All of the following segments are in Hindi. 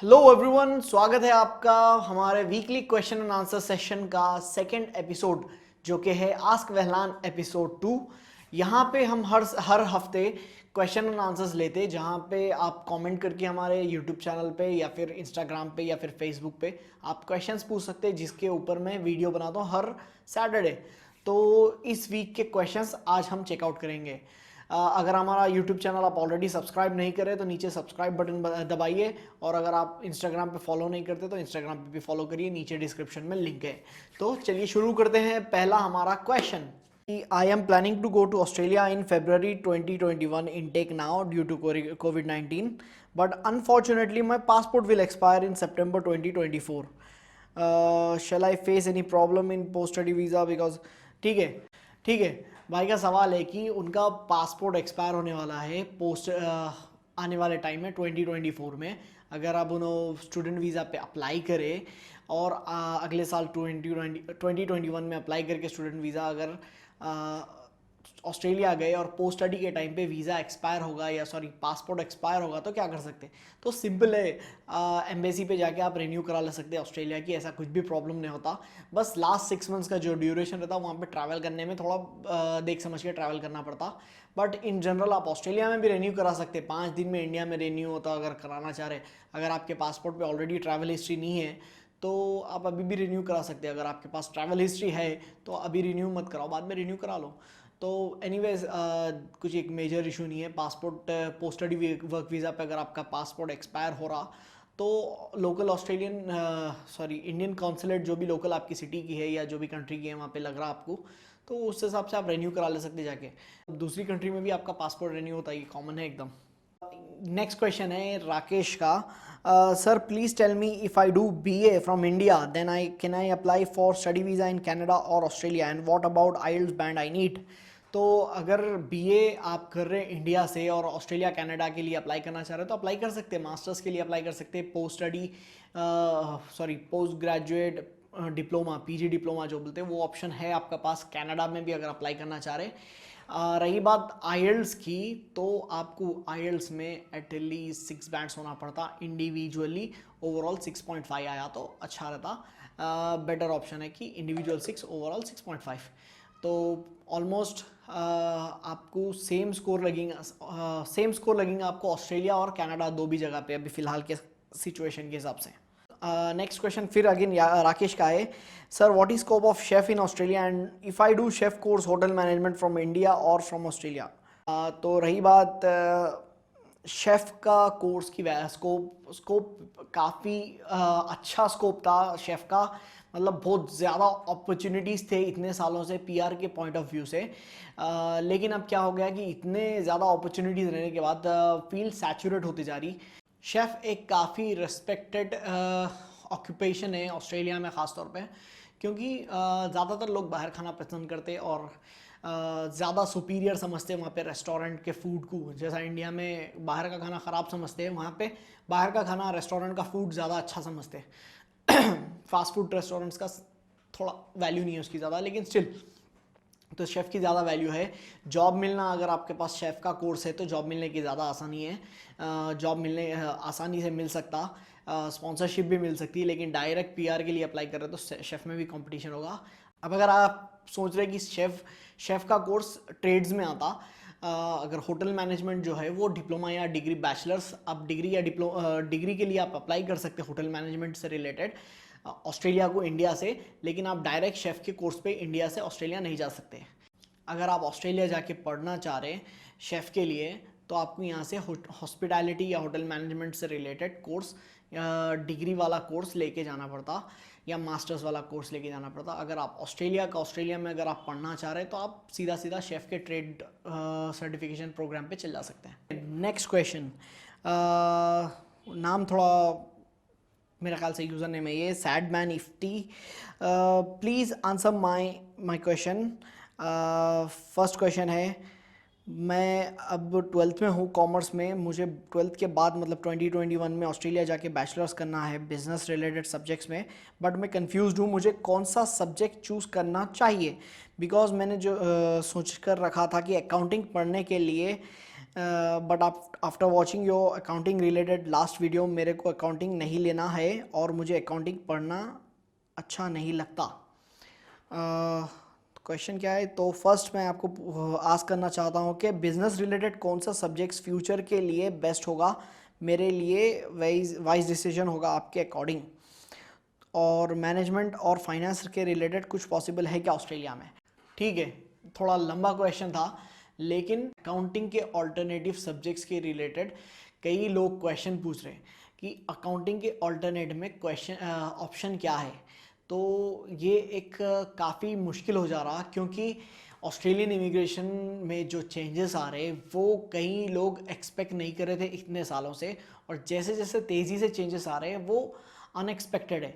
हेलो एवरीवन, स्वागत है आपका हमारे weekly question and answer session का सेकंड एपिसोड जो कि है आस्क वहलान एपिसोड 2। यहाँ पे हम हर हफ्ते क्वेश्चन एंड आंसर्स लेते हैं, जहाँ पे आप कमेंट करके हमारे यूट्यूब चैनल पे या फिर इंस्टाग्राम पे या फिर फेसबुक पे आप क्वेश्चंस पूछ सकते हैं, जिसके ऊपर मैं वीडियो बनाता हूँ हर सैटरडे। तो इस वीक के क्वेश्चंस आज हम चेकआउट करेंगे। अगर हमारा यूट्यूब चैनल आप ऑलरेडी सब्सक्राइब नहीं करें तो नीचे सब्सक्राइब बटन दबाइए, और अगर आप इंस्टाग्राम पे फॉलो नहीं करते तो इंस्टाग्राम पे भी फॉलो करिए, नीचे डिस्क्रिप्शन में लिंक है। तो चलिए शुरू करते हैं। पहला हमारा question, I am planning to go to Australia in February 2021 intake now due to COVID-19, but unfortunately my passport will expire in September 2024. Shall I face any problem in post study visa because ठीक है भाई का सवाल है कि उनका पासपोर्ट एक्सपायर होने वाला है पोस्ट आने वाले टाइम में 2024 में। अगर आप उन्होंने स्टूडेंट वीज़ा पे अप्लाई करें और अगले साल 2021 में अप्लाई करके स्टूडेंट वीज़ा अगर ऑस्ट्रेलिया गए और पोस्ट स्टडी के टाइम पे वीज़ा एक्सपायर होगा या पासपोर्ट एक्सपायर होगा तो क्या कर सकते हैं? तो सिंपल है, एम्बेसी पे जाके आप रिन्यू करा ले सकते हैं ऑस्ट्रेलिया की, ऐसा कुछ भी प्रॉब्लम नहीं होता। बस लास्ट 6 मंथ्स का जो ड्यूरेशन रहता है वहाँ पे ट्रैवल करने में थोड़ा देख समझ के ट्रैवल करना पड़ता। बट इन जनरल आप ऑस्ट्रेलिया में भी रिन्यू करा सकते हैं, 5 दिन में इंडिया में रिन्यू होता अगर कराना चाह रहे। अगर आपके पासपोर्ट पे ऑलरेडी ट्रैवल हिस्ट्री नहीं है तो आप अभी भी रिन्यू करा सकते हैं। अगर आपके पास ट्रैवल हिस्ट्री है तो अभी रिन्यू मत कराओ, बाद में रिन्यू करा लो। तो एनीवेज कुछ एक मेजर इशू नहीं है। Passport post study work visa पे अगर आपका पासपोर्ट एक्सपायर हो रहा तो लोकल इंडियन कॉन्सुलेट जो भी लोकल आपकी सिटी की है या जो भी कंट्री की है वहाँ पे लग रहा आपको, तो उस हिसाब से आप रिन्यू करा ले सकते जाके। दूसरी कंट्री में भी आपका पासपोर्ट रिन्यू होता है, ये कॉमन है एकदम। नेक्स्ट क्वेश्चन है राकेश का, sir please tell me if I do BA from India then I apply for study visa in Canada और Australia, and what about IELTS band I need. तो अगर BA आप कर रहे हैं इंडिया से और ऑस्ट्रेलिया कनाडा के लिए अप्लाई करना चाह रहे हैं तो अप्लाई कर सकते हैं। मास्टर्स के लिए अप्लाई कर सकते हैं, post graduate diploma, PG diploma जो बोलते हैं, वो ऑप्शन है आपके पास कनाडा में भी अगर अप्लाई करना चाह रहे हैं। रही बात IELTS की, तो आपको IELTS में एटलीस्ट 6 बैंड्स होना पड़ता इंडिविजुअली। ओवरऑल 6.5 आया तो अच्छा रहता। बेटर ऑप्शन है कि इंडिविजुअल 6 ओवरऑल 6.5, तो ऑलमोस्ट आपको सेम स्कोर लगेंगे आपको ऑस्ट्रेलिया और कनाडा दो भी जगह पे अभी फ़िलहाल के सिचुएशन के हिसाब से। नेक्स्ट क्वेश्चन फिर अगेन राकेश का है, sir what is scope of chef in Australia and if I do chef course hotel management from India और फ्रॉम ऑस्ट्रेलिया। तो रही बात शेफ़ का कोर्स की स्कोप काफ़ी अच्छा स्कोप था शेफ़ का, मतलब बहुत ज़्यादा अपॉर्चुनिटीज़ थे इतने सालों से PR के पॉइंट ऑफ व्यू से। लेकिन अब क्या हो गया कि इतने ज़्यादा अपॉर्चुनिटीज़ रहने के बाद फील्ड सैचुरेट होती जा रही। शेफ़ एक काफ़ी रिस्पेक्टेड ऑक्यूपेशन है ऑस्ट्रेलिया में ख़ास तौर पे, क्योंकि ज़्यादातर लोग बाहर खाना पसंद करते और ज़्यादा सुपीरियर समझते हैं वहाँ पे रेस्टोरेंट के फूड को। जैसा इंडिया में बाहर का खाना ख़राब समझते हैं, वहाँ पे बाहर का खाना रेस्टोरेंट का फूड ज़्यादा अच्छा समझते हैं। फास्ट फूड रेस्टोरेंट्स का थोड़ा वैल्यू नहीं है उसकी ज़्यादा, लेकिन स्टिल तो शेफ़ की ज़्यादा वैल्यू है। जॉब मिलना, अगर आपके पास शेफ़ का कोर्स है तो जॉब मिलने की ज़्यादा आसानी है। जॉब मिलने आसानी से मिल सकता, स्पॉन्सरशिप भी मिल सकती है, लेकिन डायरेक्ट PR के लिए अप्लाई कर रहे हो तो शेफ़ में भी कंपटीशन होगा। अब अगर आप सोच रहे हैं कि शेफ़ का कोर्स ट्रेड्स में आता, अगर होटल मैनेजमेंट जो है वो डिप्लोमा या डिग्री बैचलर्स, अब डिग्री के लिए आप अप्लाई कर सकते हैं होटल मैनेजमेंट से रिलेटेड ऑस्ट्रेलिया को इंडिया से, लेकिन आप डायरेक्ट शेफ़ के कोर्स पे इंडिया से ऑस्ट्रेलिया नहीं जा सकते। अगर आप ऑस्ट्रेलिया जाके पढ़ना चाह रहे हैं शेफ़ के लिए तो आपको यहाँ से हॉस्पिटैलिटी या होटल मैनेजमेंट से रिलेटेड कोर्स या डिग्री वाला कोर्स लेके जाना पड़ता या मास्टर्स वाला कोर्स लेके जाना पड़ता। अगर आप ऑस्ट्रेलिया में अगर आप पढ़ना चाह रहे हैं तो आप सीधा शेफ़ के ट्रेड सर्टिफिकेशन प्रोग्राम पे चल जा सकते हैं। नेक्स्ट क्वेश्चन, नाम थोड़ा मेरा ख्याल से यूज़र नेम है ये, sad man Ifti. Please answer my question. First question है, मैं अब 12th में हूँ कॉमर्स में, मुझे 12th के बाद मतलब 2021 में ऑस्ट्रेलिया जाके बैचलर्स करना है बिजनेस रिलेटेड सब्जेक्ट्स में, बट मैं कंफ्यूज्ड हूँ मुझे कौन सा सब्जेक्ट चूज़ करना चाहिए। बिकॉज मैंने जो सोच कर रखा था कि अकाउंटिंग पढ़ने के लिए but after watching your accounting related last video मेरे को अकाउंटिंग नहीं लेना है और मुझे अकाउंटिंग पढ़ना अच्छा नहीं लगता। क्वेश्चन क्या है? तो फर्स्ट मैं आपको आस्क करना चाहता हूँ कि बिजनेस रिलेटेड कौन सा सब्जेक्ट्स फ्यूचर के लिए बेस्ट होगा, मेरे लिए वाइज डिसीजन होगा आपके अकॉर्डिंग, और मैनेजमेंट और फाइनेंस के रिलेटेड कुछ पॉसिबल है क्या ऑस्ट्रेलिया में? ठीक है, थोड़ा लंबा क्वेश्चन था, लेकिन अकाउंटिंग के ऑल्टरनेटिव सब्जेक्ट्स के रिलेटेड कई लोग क्वेश्चन पूछ रहे हैं कि अकाउंटिंग के ऑल्टरनेट में क्वेश्चन ऑप्शन क्या है। तो ये एक काफ़ी मुश्किल हो जा रहा, क्योंकि ऑस्ट्रेलियन इमिग्रेशन में जो चेंजेस आ रहे वो कई लोग एक्सपेक्ट नहीं कर रहे थे इतने सालों से, और जैसे जैसे तेज़ी से चेंजेस आ रहे हैं वो अनएक्सपेक्टेड है।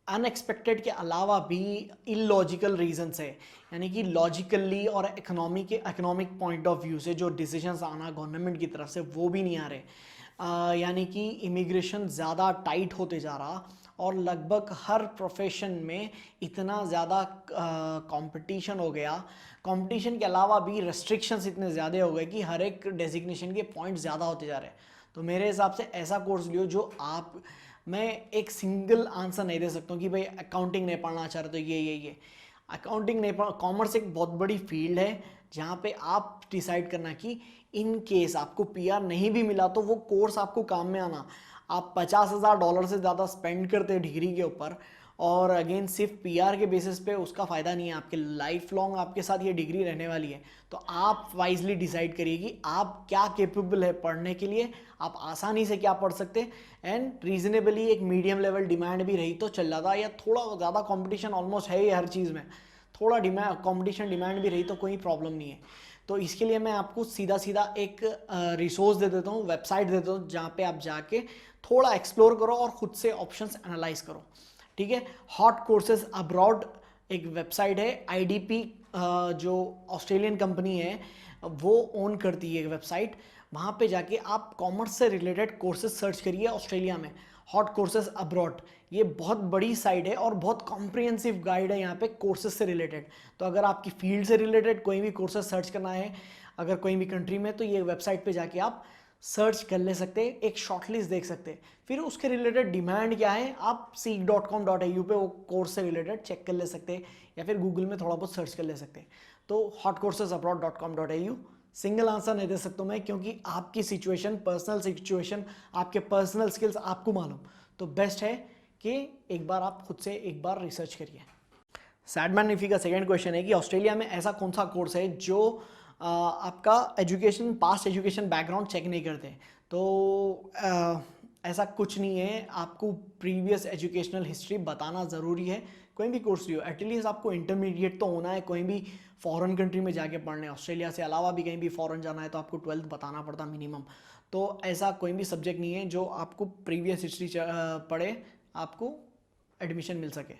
अनएक्सपेक्टेड के अलावा भी इलॉजिकल रीजंस है, यानी कि लॉजिकली और इकोनॉमिक पॉइंट ऑफ व्यू से जो डिसीजंस आना गवर्नमेंट की तरफ से वो भी नहीं आ रहे। यानी कि इमिग्रेशन ज़्यादा टाइट होते जा रहा, और लगभग हर प्रोफेशन में इतना ज़्यादा कंपटीशन हो गया। कंपटीशन के अलावा भी रेस्ट्रिक्शंस इतने ज़्यादा हो गए कि हर एक डेजिग्नेशन के पॉइंट ज़्यादा होते जा रहे हैं। तो मेरे हिसाब से ऐसा कोर्स लियो जो आप, मैं एक सिंगल आंसर नहीं दे सकता हूँ कि भाई अकाउंटिंग नहीं पढ़ना चाह रहे तो ये अकाउंटिंग नहीं पढ़, कॉमर्स एक बहुत बड़ी फील्ड है जहाँ पे आप डिसाइड करना कि इन केस आपको पीआर नहीं भी मिला तो वो कोर्स आपको काम में आना। आप $50,000 से ज़्यादा स्पेंड करते हैं डिग्री के ऊपर, और अगेन सिर्फ पीआर के बेसिस पे उसका फ़ायदा नहीं है, आपके लाइफ लॉन्ग आपके साथ ये डिग्री रहने वाली है। तो आप वाइजली डिसाइड करिए कि आप क्या केपेबल है पढ़ने के लिए, आप आसानी से क्या पढ़ सकते हैं, एंड रीजनेबली एक मीडियम लेवल डिमांड भी रही तो चल जाता, या थोड़ा ज़्यादा कॉम्पिटिशन ऑलमोस्ट है ही हर चीज़ में, थोड़ा कॉम्पिटिशन डिमांड भी रही तो कोई प्रॉब्लम नहीं है। तो इसके लिए मैं आपको सीधा सीधा एक रिसोर्स दे देता हूँ, वेबसाइट दे देता हूँ, जहाँ पे आप जाके थोड़ा एक्सप्लोर करो और खुद से ऑप्शंस एनालाइज करो। ठीक है, हॉट कोर्सेज अब्रॉड एक वेबसाइट है, आईडीपी जो ऑस्ट्रेलियन कंपनी है वो ओन करती है एक वेबसाइट। वहाँ पे जाके आप कॉमर्स से रिलेटेड कोर्सेज सर्च करिए ऑस्ट्रेलिया में, हॉट कोर्सेज अब्रॉड। ये बहुत बड़ी साइट है और बहुत कॉम्प्रिहेंसिव गाइड है यहाँ पे कोर्सेज से रिलेटेड। तो अगर आपकी फील्ड से रिलेटेड कोई भी कोर्सेज सर्च करना है अगर कोई भी कंट्री में, तो ये वेबसाइट पे जाके आप सर्च कर ले सकते हैं, एक शॉर्टलिस्ट देख सकते हैं, फिर उसके रिलेटेड डिमांड क्या है आप seek.com.au पे वो कोर्स से रिलेटेड चेक कर ले सकते हैं, या फिर गूगल में थोड़ा बहुत सर्च कर ले सकते हैं। तो hotcoursesabroad.com.au सिंगल आंसर नहीं दे सकता मैं, क्योंकि आपकी सिचुएशन, पर्सनल सिचुएशन, आपके पर्सनल स्किल्स आपको मालूम, तो बेस्ट है कि एक बार आप खुद से एक बार रिसर्च करिए। सैडमैन निफी का सेकंड क्वेश्चन है कि ऑस्ट्रेलिया में ऐसा कौन सा कोर्स है जो आपका education, past education background check नहीं करते? तो ऐसा कुछ नहीं है, आपको प्रीवियस एजुकेशनल हिस्ट्री बताना ज़रूरी है। कोई भी कोर्स लियो एटलीस्ट आपको इंटरमीडिएट तो होना है, कोई भी फॉरेन कंट्री में जाके पढ़ने, ऑस्ट्रेलिया से अलावा भी कहीं भी फॉरेन जाना है तो आपको 12th बताना पड़ता मिनिमम। तो ऐसा कोई भी सब्जेक्ट नहीं है जो आपको प्रीवियस हिस्ट्री पढ़े आपको एडमिशन मिल सके।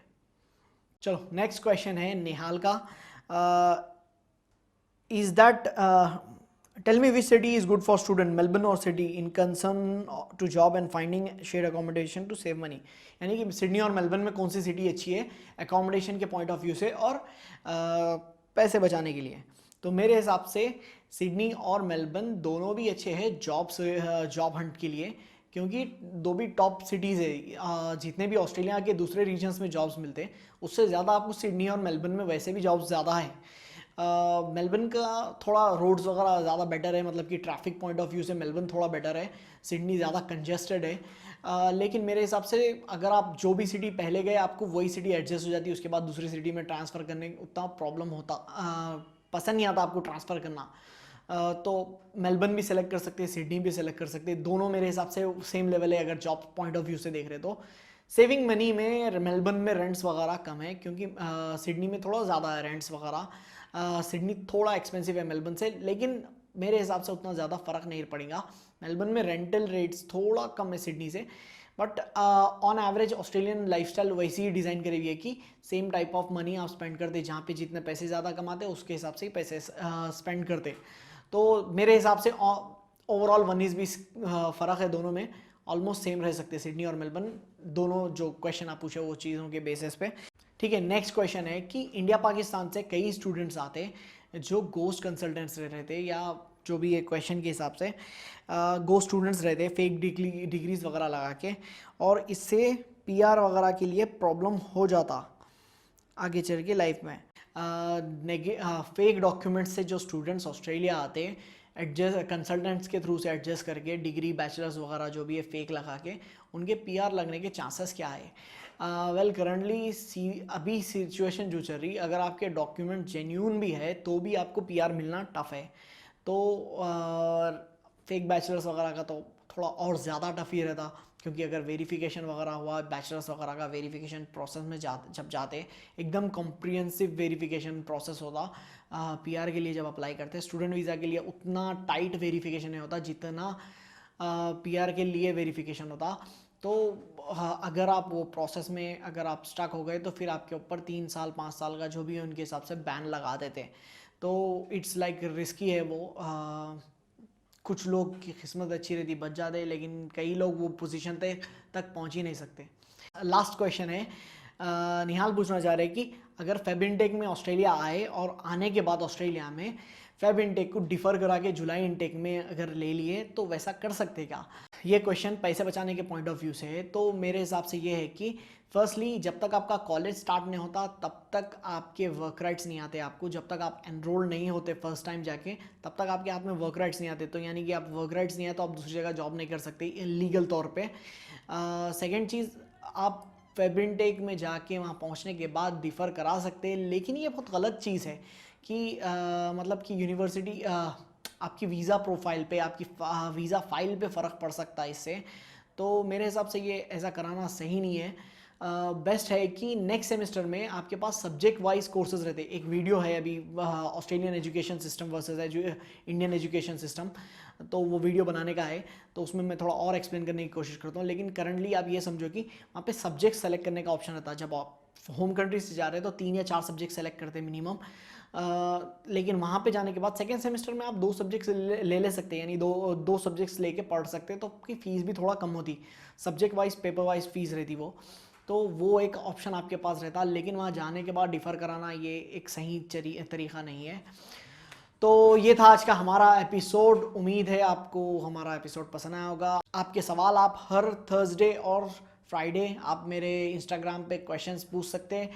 चलो नेक्स्ट क्वेश्चन है निहाल का, is that tell me which city is good for student, Melbourne or Sydney, in concern to job and finding shared accommodation to save money? यानी कि सिडनी और मेलबर्न में कौन सी सिटी अच्छी है एकोमोडेशन के पॉइंट ऑफ व्यू से और पैसे बचाने के लिए? तो मेरे हिसाब से सिडनी और मेलबर्न दोनों भी अच्छे हैं जॉब हंट के लिए, क्योंकि दो भी टॉप सिटीज़ है। जितने भी ऑस्ट्रेलिया के दूसरे रीजन्स में जॉब्स मिलते हैं उससे ज़्यादा आपको सिडनी और मेलबर्न में वैसे भी जॉब्स ज़्यादा है। मेलबर्न का थोड़ा रोड्स वगैरह ज़्यादा बेटर है, मतलब कि ट्रैफिक पॉइंट ऑफ व्यू से मेलबर्न थोड़ा बेटर है, सिडनी ज़्यादा कंजेस्टेड है। लेकिन मेरे हिसाब से अगर आप जो भी सिटी पहले गए आपको वही सिटी एडजस्ट हो जाती है, उसके बाद दूसरी सिटी में ट्रांसफ़र करने उतना प्रॉब्लम होता, पसंद नहीं आता आपको ट्रांसफ़र करना। तो मेलबर्न भी सिलेक्ट कर सकते हैं, सिडनी भी सिलेक्ट कर सकते हैं, दोनों मेरे हिसाब से सेम लेवल है अगर जॉब पॉइंट ऑफ व्यू से देख रहे तो। सेविंग मनी में मेलबर्न में रेंट्स वगैरह कम है, क्योंकि सिडनी में थोड़ा ज़्यादा है रेंट्स वगैरह। सिडनी थोड़ा एक्सपेंसिव है मेलबर्न से, लेकिन मेरे हिसाब से उतना ज़्यादा फ़र्क नहीं पड़ेगा। मेलबर्न में रेंटल रेट्स थोड़ा कम है सिडनी से, but on average Australian lifestyle वैसी ही डिज़ाइन करी हुई है कि सेम टाइप ऑफ मनी आप स्पेंड करते, जहाँ पे जितने पैसे ज़्यादा कमाते उसके हिसाब से ही पैसे स्पेंड करते। तो मेरे हिसाब से ओवरऑल 19-20 फ़र्क है दोनों में, ऑलमोस्ट सेम रह सकते सिडनी और मेलबर्न, दोनों जो क्वेश्चन आप पूछे वो चीज़ों के बेसिस पे। ठीक है, नेक्स्ट क्वेश्चन है कि इंडिया पाकिस्तान से कई स्टूडेंट्स आते हैं जो गोस्ट कंसल्टेंट्स रह रहे थे या जो भी है क्वेश्चन के हिसाब से गो स्टूडेंट्स रहते हैं फेक डिग्रीज वगैरह लगा के, और इससे पीआर वगैरह के लिए प्रॉब्लम हो जाता आगे चल के लाइफ में। फेक डॉक्यूमेंट्स से जो स्टूडेंट्स ऑस्ट्रेलिया आते हैं एडजस्ट कंसल्टेंट्स के थ्रू से एडजस्ट करके डिग्री बैचलर्स वगैरह जो भी है फेक लगा के, उनके पीआर लगने के चांसेस क्या है? वेल करंटली अभी सिचुएशन जो चल रही, अगर आपके डॉक्यूमेंट जेन्यून भी है तो भी आपको पीआर मिलना टफ है। तो फेक बैचलर्स वगैरह का तो थोड़ा और ज़्यादा टफ ही रहता, क्योंकि अगर वेरिफिकेशन वगैरह हुआ, बैचलर्स वगैरह का वेरिफिकेशन प्रोसेस में जब जाते एकदम कॉम्प्रिहेंसिव वेरिफिकेशन प्रोसेस होता। पीआर के लिए जब अप्लाई करते स्टूडेंट वीज़ा के लिए उतना टाइट वेरिफिकेशन नहीं होता जितना पीआर के लिए वेरिफिकेशन होता। तो अगर आप वो प्रोसेस में अगर आप स्टक हो गए तो फिर आपके ऊपर 3 साल 5 साल का जो भी है उनके हिसाब से बैन लगा देते। तो इट्स लाइक रिस्की है वो। कुछ लोग की किस्मत अच्छी रहती बच जाते, लेकिन कई लोग वो पोजीशन तक पहुंच ही नहीं सकते। लास्ट क्वेश्चन है, निहाल पूछना चाह रहे हैं कि अगर फेब इनटेक में ऑस्ट्रेलिया आए और आने के बाद ऑस्ट्रेलिया में फेब इनटेक को डिफ़र करा के जुलाई इनटेक में अगर ले लिए तो वैसा कर सकते क्या? ये क्वेश्चन पैसे बचाने के पॉइंट ऑफ व्यू से है। तो मेरे हिसाब से ये है कि फर्स्टली जब तक आपका कॉलेज स्टार्ट नहीं होता तब तक आपके वर्क राइट्स नहीं आते आपको। जब तक आप एनरोल नहीं होते फर्स्ट टाइम जाके तब तक आपके हाथ में वर्क राइट्स नहीं आते। तो यानी कि आप वर्क राइट्स नहीं आए तो आप दूसरी जगह जॉब नहीं कर सकते लीगल तौर पे। सेकेंड चीज़, आप फेब इनटेक में जाके वहाँ पहुँचने के बाद डिफ़र करा सकते हैं, लेकिन ये बहुत गलत चीज़ है कि मतलब कि यूनिवर्सिटी आपकी वीज़ा प्रोफाइल पे, आपकी वीज़ा फाइल पे फ़र्क पड़ सकता है इससे। तो मेरे हिसाब से ये ऐसा कराना सही नहीं है। बेस्ट है कि नेक्स्ट सेमेस्टर में आपके पास सब्जेक्ट वाइज कोर्सेज रहते हैं। एक वीडियो है अभी Australian education system versus Indian education system, तो वो वीडियो बनाने का है, तो उसमें मैं थोड़ा और एक्सप्लेन करने की कोशिश करता हूँ। लेकिन करंटली आप ये समझो कि वहाँ पे सब्जेक्ट सेलेक्ट करने का ऑप्शन रहता है। जब आप होम कंट्री से जा रहे हैं तो 3 या 4 सब्जेक्ट सेलेक्ट करते हैं मिनिमम। लेकिन वहाँ पे जाने के बाद सेकेंड सेमेस्टर में आप 2 सब्जेक्ट्स ले सकते हैं, यानी दो सब्जेक्ट्स लेके पढ़ सकते हैं। तो आपकी फ़ीस भी थोड़ा कम होती, subject wise paper wise fees रहती वो। तो वो एक ऑप्शन आपके पास रहता, लेकिन वहाँ जाने के बाद डिफ़र कराना ये एक सही तरीका नहीं है। तो ये था आज का हमारा एपिसोड। उम्मीद है आपको हमारा एपिसोड पसंद आया होगा। आपके सवाल आप हर थर्सडे और फ्राइडे आप मेरे इंस्टाग्राम पे क्वेश्चंस पूछ सकते हैं,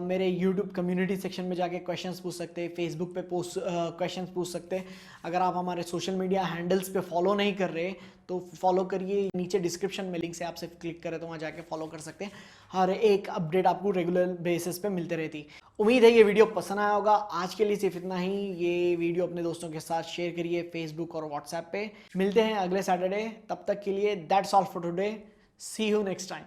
मेरे यूट्यूब कम्युनिटी सेक्शन में जाके क्वेश्चंस पूछ सकते हैं, फेसबुक पे क्वेश्चंस पूछ सकते हैं। अगर आप हमारे सोशल मीडिया हैंडल्स पे फॉलो नहीं कर रहे तो फॉलो करिए, नीचे डिस्क्रिप्शन में लिंक से आप सिर्फ क्लिक करें तो वहाँ जाके फॉलो कर सकते हैं। हर एक अपडेट आपको रेगुलर बेसिस पे मिलते रहती। उम्मीद है ये वीडियो पसंद आया होगा। आज के लिए सिर्फ इतना ही। ये वीडियो अपने दोस्तों के साथ शेयर करिए फेसबुक और व्हाट्सएप पे। मिलते हैं अगले सैटरडे, तब तक के लिए that's all for today. See you next time.